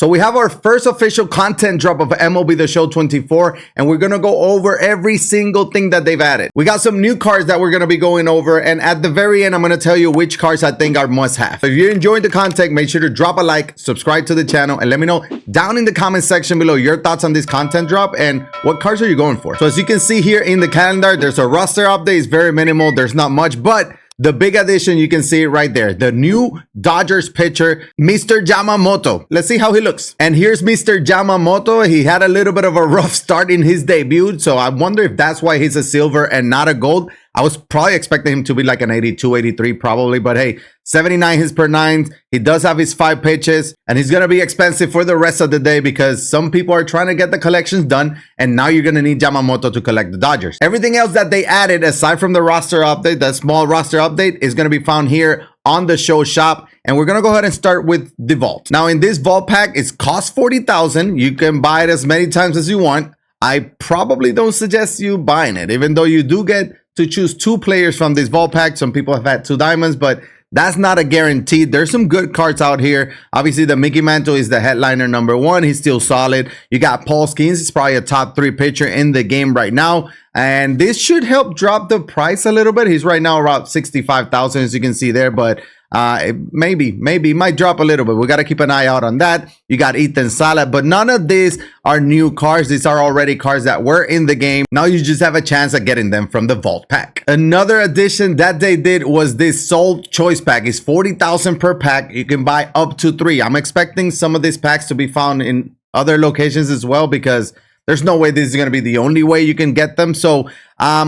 So we have our first official content drop of MLB The Show 24, and we're going to go over every single thing that they've added. We got some new cards that we're going to be going over, and at the very end, I'm going to tell you which cards I think are must-have. If you're enjoying the content, make sure to drop a like, subscribe to the channel, and let me know down in the comment section below your thoughts on this content drop and what cards are you going for. So as you can see here in the calendar, there's a roster update. It's very minimal. There's not much, but the big addition, you can see it right there. The new Dodgers pitcher, Mr. Yamamoto. Let's see how he looks. And here's Mr. Yamamoto. He had a little bit of a rough start in his debut, so I wonder if that's why he's a silver and not a gold. I was probably expecting him to be like an 82, 83 probably, but hey, 79 hits per nine. He does have his 5 pitches, and he's going to be expensive for the rest of the day because some people are trying to get the collections done, and now you're going to need Yamamoto to collect the Dodgers. Everything else that they added, aside from the roster update, the small roster update, is going to be found here on the show shop, and we're going to go ahead and start with the vault. Now, in this vault pack, it costs $40,000. You can buy it as many times as you want. I probably don't suggest you buying it, even though you do get to choose 2 players from this vault pack. Some people have had 2 diamonds, but that's not a guarantee. There's some good cards out here. Obviously, the Mickey Mantle is the headliner #1. He's still solid. You got Paul Skeens. He's probably a top 3 pitcher in the game right now. And this should help drop the price a little bit. He's right now around 65,000, as you can see there, but maybe might drop a little bit. We got to keep an eye out on that. You got Ethan Salah, but none of these are new cards. These are already cards that were in the game. Now you just have a chance at getting them from the vault pack. Another addition that they did was this Soul Choice pack. It's 40,000 per pack. You can buy up to 3. I'm expecting some of these packs to be found in other locations as well, because there's no way this is going to be the only way you can get them. So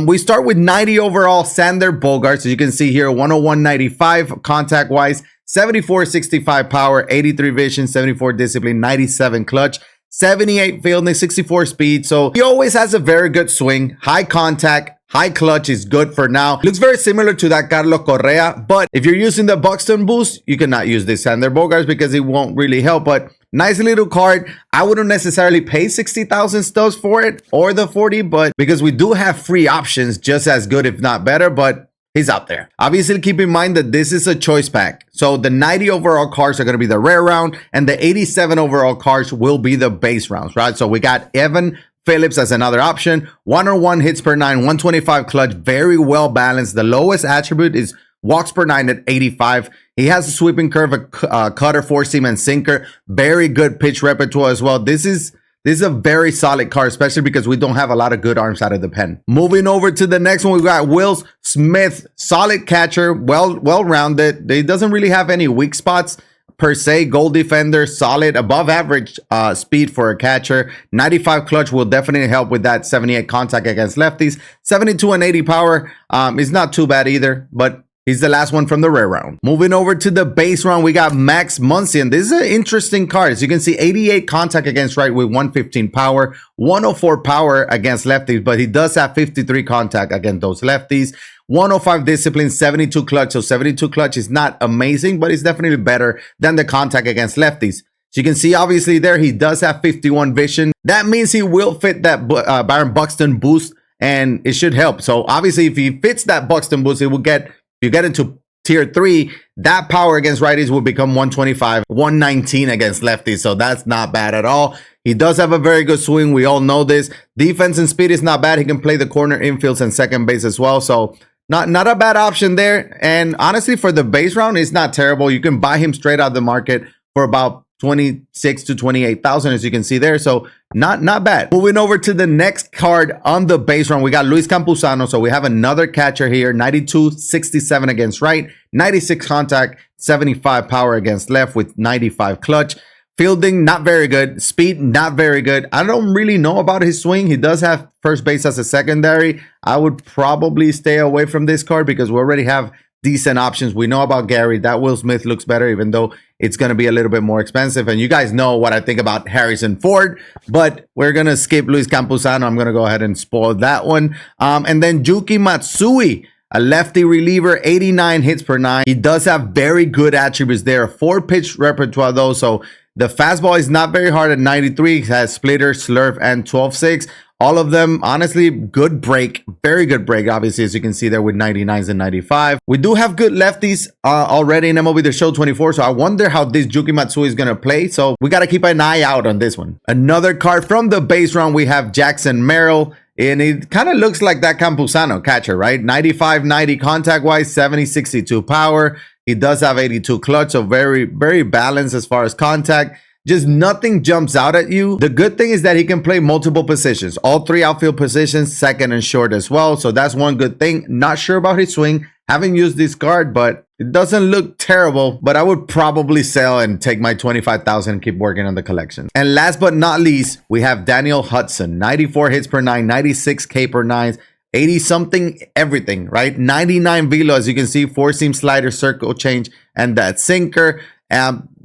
we start with 90 overall Sander Bogarts. So you can see here 101.95 contact wise, 74.65 power, 83 vision, 74 discipline, 97 clutch, 78 fielding, 64 speed. So he always has a very good swing, high contact, high clutch is good for now. Looks very similar to that Carlos Correa, but if you're using the Buxton boost, you cannot use this Sander Bogarts because it won't really help. But nice little card. I wouldn't necessarily pay 60,000 stubs for it or the 40, but because we do have free options just as good, if not better, but he's out there. Obviously, keep in mind that this is a choice pack. So the 90 overall cards are going to be the rare round, and the 87 overall cards will be the base rounds, right? So we got Evan Phillips as another option. 101 hits per 9, 125 clutch, very well balanced. The lowest attribute is walks per 9 at 85. He has a sweeping curve, a cutter, 4-seam, and sinker. Very good pitch repertoire as well. This is a very solid card, especially because we don't have a lot of good arms out of the pen. Moving over to the next one, we got Will Smith, solid catcher, well-rounded. He doesn't really have any weak spots per se. Gold defender, solid, above average speed for a catcher. 95 clutch will definitely help with that. 78 contact against lefties. 72 and 80 power is not too bad either, but he's the last one from the rare round. Moving over to the base round, we got Max Muncy. This is an interesting card. As you can see, 88 contact against right with 115 power, 104 power against lefties, but he does have 53 contact against those lefties. 105 discipline, 72 clutch. So 72 clutch is not amazing, but it's definitely better than the contact against lefties. So you can see obviously there, he does have 51 vision. That means he will fit that Byron Buxton boost, and it should help. So obviously if he fits that Buxton boost, it will get, you get into tier 3, that power against righties will become 125, 119 against lefties. So that's not bad at all. He does have a very good swing. We all know this. Defense and speed is not bad. He can play the corner, infields, and second base as well. So not a bad option there. And honestly, for the base round, it's not terrible. You can buy him straight out the market for about 26 to 28,000, as you can see there. So not bad. Moving over to the next card on the base round, we got Luis Campusano. So we have another catcher here. 92, 67 against right, 96 contact, 75 power against left with 95 clutch. Fielding, not very good. Speed, not very good. I don't really know about his swing. He does have first base as a secondary. I would probably stay away from this card because we already have decent options. We know about Gary. That Will Smith looks better, even though it's going to be a little bit more expensive. And you guys know what I think about Harrison Ford, but we're going to skip Luis Campusano. I'm going to go ahead and spoil that one. And then Yuki Matsui, a lefty reliever, 89 hits per 9. He does have very good attributes there. 4-pitch repertoire though, so the fastball is not very hard at 93. It has splitter, slurve, and 12-6. All of them, honestly, good break. Very good break, obviously, as you can see there with 99s and 95. We do have good lefties already in MLB The Show 24, so I wonder how this Yuki Matsui is going to play. So we got to keep an eye out on this one. Another card from the base round, we have Jackson Merrill. And it kind of looks like that Campusano catcher, right? 95-90 contact-wise, 70-62 power. He does have 82 clutch, so very, very balanced as far as contact. Just nothing jumps out at you. The good thing is that he can play multiple positions. All three outfield positions, second and short as well. So that's one good thing. Not sure about his swing. Haven't used this card, but it doesn't look terrible. But I would probably sell and take my 25,000 and keep working on the collection. And last but not least, we have Daniel Hudson. 94 hits per nine, 96 K per nines, 80 something everything, right? 99 velo, as you can see, four seam slider, circle change, and that sinker.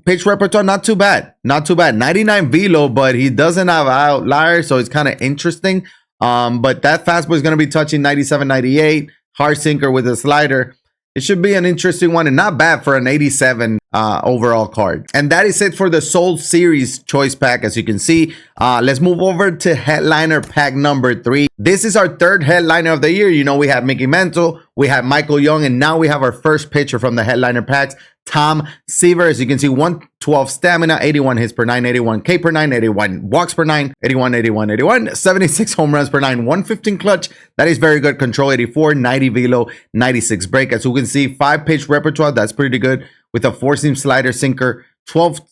Pitch repertoire, not too bad. Not too bad. 99 velo, but he doesn't have outliers, so it's kind of interesting. But that fastball is going to be touching 97, 98. Hard sinker with a slider. It should be an interesting one and not bad for an 87 overall card. And that is it for the Soul Series choice pack, as you can see. Let's move over to headliner pack number 3. This is our third headliner of the year. You know, we had Mickey Mantle, we had Michael Young, and now we have our first pitcher from the headliner packs, Tom Seaver. As you can see, 112 stamina, 81 hits per nine, 81 K per nine, 81 walks per nine, 81, 81, 81, 76 home runs per nine, 115 clutch. That is very good. Control 84, 90 velo, 96 break. As you can see, 5 pitch repertoire. That's pretty good with a 4-seam slider, sinker, 12-6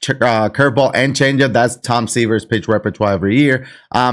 curveball and changeup. That's Tom Seaver's pitch repertoire every year.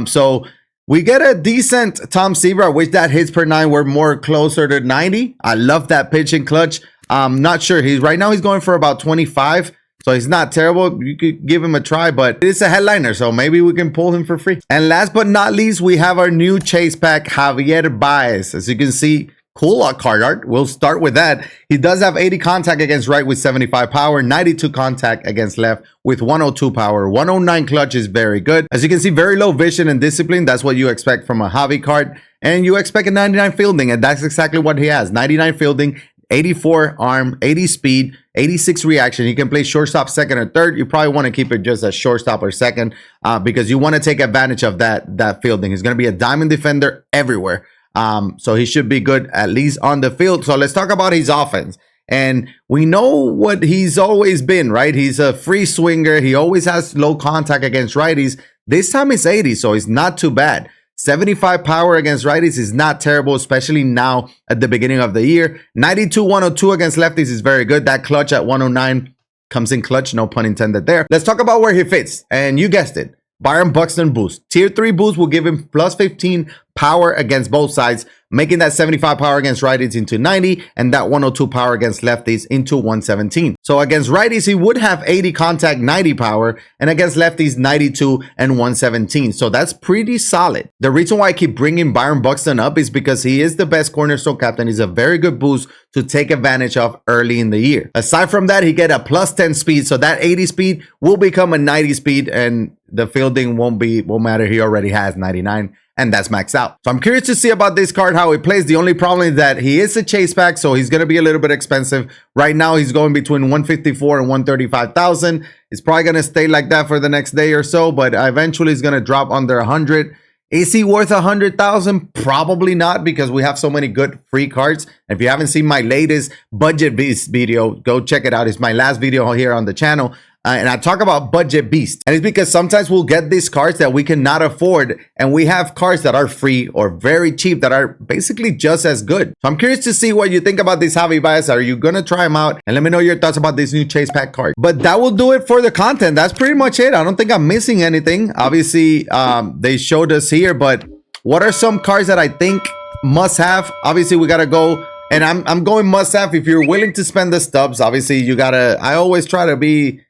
So we get a decent Tom Seaver. I wish that hits per nine were more closer to 90. I love that pitching clutch. Not sure. Right now he's going for about 25. So he's not terrible. You could give him a try, but it's a headliner, so maybe we can pull him for free. And last but not least, we have our new chase pack, Javier Baez. As you can see, cool card art. We'll start with that. He does have 80 contact against right with 75 power, 92 contact against left with 102 power, 109 clutch is very good. As you can see, very low vision and discipline. That's what you expect from a Javi card. And you expect a 99 fielding, and that's exactly what he has. 99 fielding, 84 arm, 80 speed, 86 reaction. He can play shortstop, second, or third. You probably want to keep it just as shortstop or second because you want to take advantage of that fielding. He's going to be a diamond defender everywhere. So he should be good, at least on the field. So let's talk about his offense. And we know what he's always been, right? He's a free swinger. He always has low contact against righties. This time it's 80, so it's not too bad. 75 power against righties is not terrible, especially now at the beginning of the year. 92, 102 against lefties is very good. That clutch at 109 comes in clutch, no pun intended there. Let's talk about where he fits. And you guessed it. Byron Buxton boost. Tier 3 boost will give him plus 15 power against both sides, making that 75 power against righties into 90 and that 102 power against lefties into 117. So against righties, he would have 80 contact, 90 power, and against lefties, 92 and 117. So that's pretty solid. The reason why I keep bringing Byron Buxton up is because he is the best cornerstone captain. He's a very good boost to take advantage of early in the year. Aside from that, he get a plus 10 speed. So that 80 speed will become a 90 speed, and the fielding won't matter. He already has 99. And that's maxed out. So I'm curious to see about this card, how it plays. The only problem is that he is a chase pack, so he's going to be a little bit expensive. Right now, he's going between 154 and 135,000. It's probably going to stay like that for the next day or so, but eventually it's going to drop under 100. Is he worth 100,000? Probably not, because we have so many good free cards. If you haven't seen my latest Budget Beast video, go check it out. It's my last video here on the channel. And I talk about Budget Beast. And it's because sometimes we'll get these cards that we cannot afford. And we have cards that are free or very cheap that are basically just as good. So I'm curious to see what you think about this Javi Baez. Are you going to try them out? And let me know your thoughts about this new chase pack card. But that will do it for the content. That's pretty much it. I don't think I'm missing anything. Obviously, they showed us here. But what are some cards that I think must have? Obviously, we got to go. And I'm going must have. If you're willing to spend the stubs, obviously, you got to. I always try to be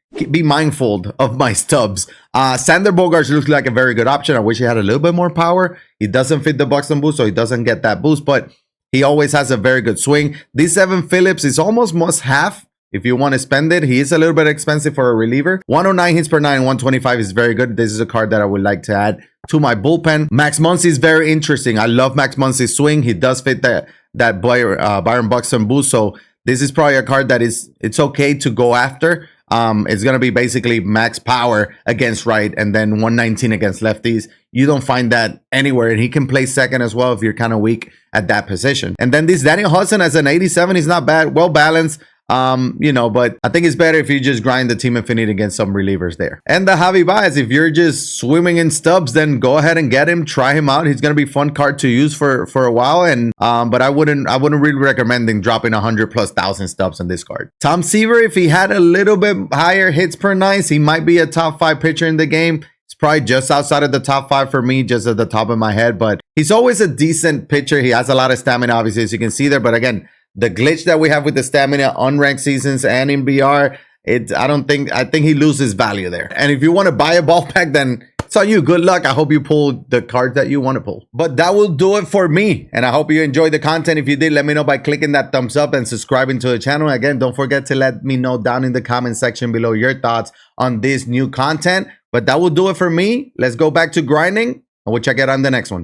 mindful of my stubs. Sander Bogaerts looks like a very good option. I wish he had a little bit more power. He doesn't fit the Buxton boost, so he doesn't get that boost, but he always has a very good swing. This Evan Phillips is almost must have if you want to spend it. He is a little bit expensive for a reliever. 109 hits per nine, 125 is very good. This is a card that I would like to add to my bullpen. Max Muncy is very interesting. I love Max Muncy's swing. He does fit that Byron Buxton boost, so this is probably a card that it's okay to go after. It's going to be basically max power against right and then 119 against lefties. You don't find that anywhere. And he can play second as well if you're kind of weak at that position. And then this Daniel Hudson as an 87, he's not bad, well balanced. But I think it's better if you just grind the Team Infinite against some relievers there. And the Javi Baez, if you're just swimming in stubs, then go ahead and get him, try him out. He's gonna be a fun card to use for a while. And but I wouldn't really recommend dropping 100,000+ stubs on this card. Tom Seaver, if he had a little bit higher hits per nines, he might be a top 5 pitcher in the game. It's probably just outside of the top 5 for me, just at the top of my head. But he's always a decent pitcher. He has a lot of stamina, obviously, as you can see there. But again, the glitch that we have with the stamina on ranked seasons and in BR, I think he loses value there. And if you want to buy a ball pack, then it's on you. Good luck. I hope you pull the cards that you want to pull. But that will do it for me. And I hope you enjoyed the content. If you did, let me know by clicking that thumbs up and subscribing to the channel. Again, don't forget to let me know down in the comment section below your thoughts on this new content. But that will do it for me. Let's go back to grinding and we'll check it out on the next one.